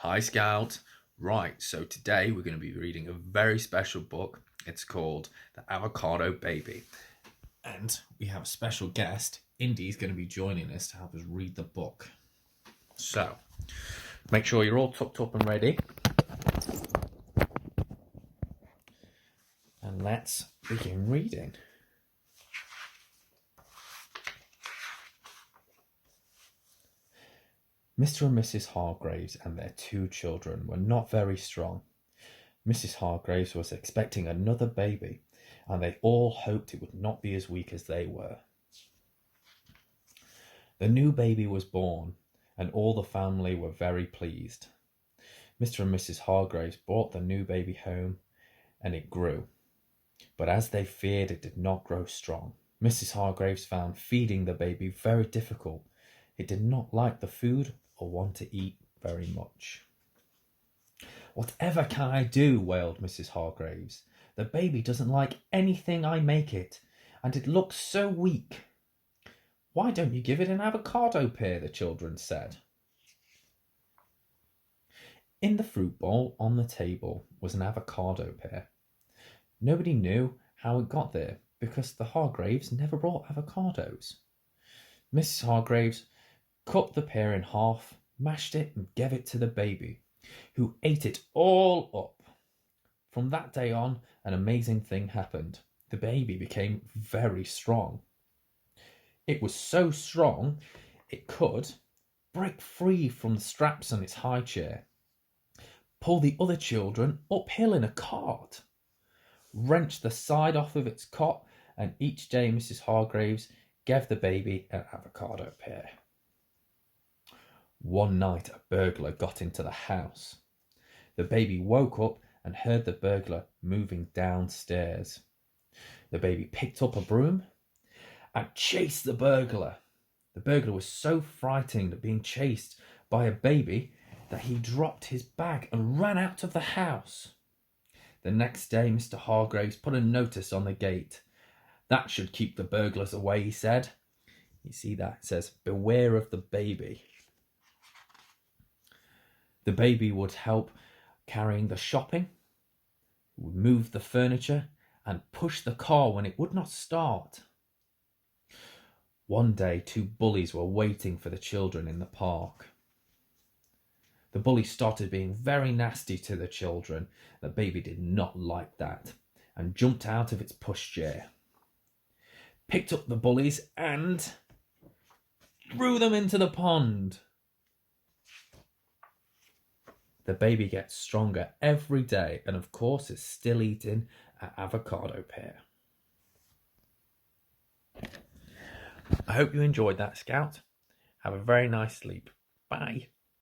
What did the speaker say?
Hi, Scout. Right, so today we're going to be reading a very special book. It's called The Avocado Baby. And we have a special guest. Indy's going to be joining us to help us read the book. So, make sure you're all tucked up and ready. And let's begin reading. Mr. and Mrs. Hargraves and their two children were not very strong. Mrs. Hargraves was expecting another baby, and they all hoped it would not be as weak as they were. The new baby was born, and all the family were very pleased. Mr. and Mrs. Hargraves brought the new baby home, and it grew. But as they feared, it did not grow strong. Mrs. Hargraves found feeding the baby very difficult. It did not like the food or want to eat very much. "Whatever can I do?" wailed Mrs. Hargraves. "The baby doesn't like anything I make it, and it looks so weak." "Why don't you give it an avocado pear?" the children said. In the fruit bowl on the table was an avocado pear. Nobody knew how it got there because the Hargraves never brought avocados. Mrs. Hargraves cut the pear in half, mashed it, and gave it to the baby, who ate it all up. From that day on, an amazing thing happened. The baby became very strong. It was so strong it could break free from the straps on its high chair, pull the other children uphill in a cart, wrench the side off of its cot, and each day Mrs. Hargraves gave the baby an avocado pear. One night a burglar got into the house. The baby woke up and heard the burglar moving downstairs. The baby picked up a broom and chased the burglar. The burglar was so frightened at being chased by a baby that he dropped his bag and ran out of the house. The next day, Mr. Hargraves put a notice on the gate. "That should keep the burglars away," he said. You see that? It says, "Beware of the baby." The baby would help carrying the shopping, would move the furniture, and push the car when it would not start. One day, two bullies were waiting for the children in the park. The bully started being very nasty to the children. The baby did not like that and jumped out of its pushchair, picked up the bullies and threw them into the pond. The baby gets stronger every day and of course is still eating an avocado pear. I hope you enjoyed that, Scout. Have a very nice sleep. Bye.